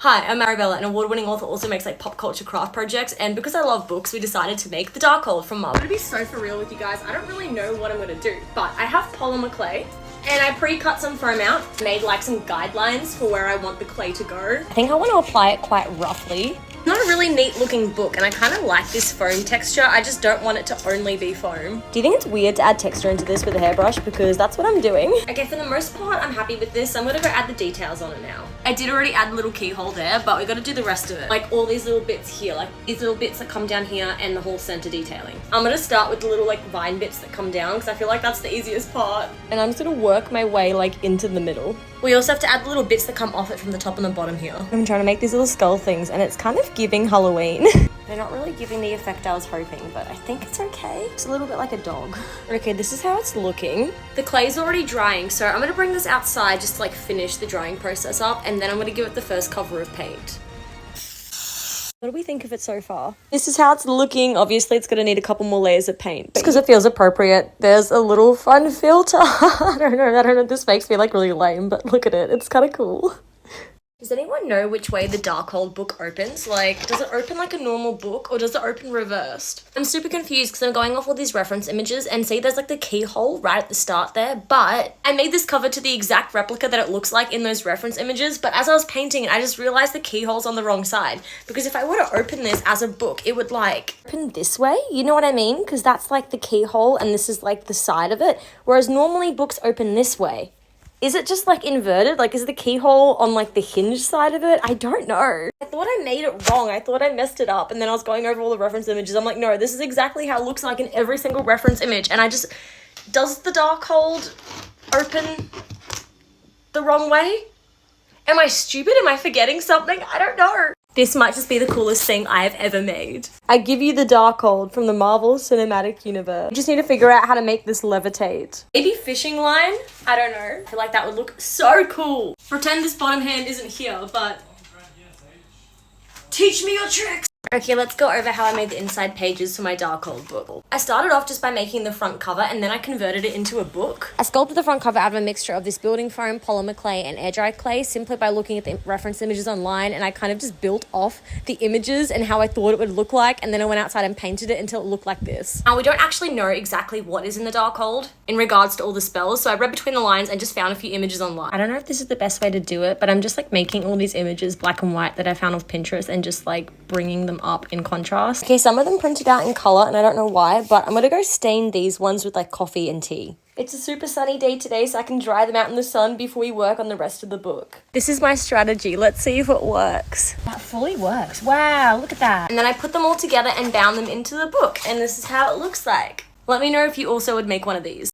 Hi, I'm Maribella, an award-winning author, also makes like pop culture craft projects, and because I love books, we decided to make the Darkhold from Marvel. I'm gonna be so for real with you guys, I don't really know what I'm gonna do, but I have polymer clay, and I pre-cut some foam out, made like some guidelines for where I want the clay to go. I think I want to apply it quite roughly. Not a really neat looking book, and I kind of like this foam texture. I just don't want it to only be foam. Do you think it's weird to add texture into this with a hairbrush? Because that's what I'm doing. Okay, for the most part, I'm happy with this. I'm gonna go add the details on it now. I did already add a little keyhole there, but we gotta do the rest of it. Like all these little bits here, like these little bits that come down here and the whole center detailing. I'm gonna start with the little like vine bits that come down because I feel like that's the easiest part. And I'm just gonna work my way like into the middle. We also have to add the little bits that come off it from the top and the bottom here. I'm trying to make these little skull things and it's kind of giving Halloween. They're not really giving the effect I was hoping, but I think it's okay. It's a little bit like a dog. Okay, this is how it's looking. The clay's already drying, so I'm gonna bring this outside just to like finish the drying process up, and then I'm gonna give it the first cover of paint. What do we think of it so far? This is how it's looking. Obviously, it's gonna need a couple more layers of paint. Just because it feels appropriate, there's a little fun filter. I don't know, this makes me like really lame, but look at it, it's kind of cool. Does anyone know which way the Darkhold book opens? Like, does it open like a normal book or does it open reversed? I'm super confused because I'm going off all these reference images and see there's like the keyhole right at the start there, but I made this cover to the exact replica that it looks like in those reference images, but as I was painting it, I just realized the keyhole's on the wrong side, because if I were to open this as a book, it would like open this way, you know what I mean? Because that's like the keyhole and this is like the side of it, whereas normally books open this way. Is it just like inverted? Like, is the keyhole on like the hinge side of it? I don't know. I thought I made it wrong. I thought I messed it up. And then I was going over all the reference images. I'm like, no, this is exactly how it looks like in every single reference image. And I just, does the Darkhold open the wrong way? Am I stupid? Am I forgetting something? I don't know. This might just be the coolest thing I have ever made. I give you the Darkhold from the Marvel Cinematic Universe. You just need to figure out how to make this levitate. Maybe fishing line? I don't know. I feel like that would look so cool. Pretend this bottom hand isn't here, but teach me your tricks. Okay, let's go over how I made the inside pages for my Darkhold book. I started off just by making the front cover and then I converted it into a book. I sculpted the front cover out of a mixture of this building foam, polymer clay, and air dry clay simply by looking at the reference images online, and I kind of just built off the images and how I thought it would look like, and then I went outside and painted it until it looked like this. Now, we don't actually know exactly what is in the Darkhold in regards to all the spells, so I read between the lines and just found a few images online. I don't know if this is the best way to do it, but I'm just like making all these images black and white that I found off Pinterest and just like bringing them up in contrast. Okay, some of them printed out in color and I don't know why, but I'm gonna go stain these ones with like coffee and tea. It's a super sunny day today, so I can dry them out in the sun before we work on the rest of the book. This is my strategy. Let's see if it works. That fully works. Wow, look at that. And then I put them all together and bound them into the book, and this is how it looks like. Let me know if you also would make one of these.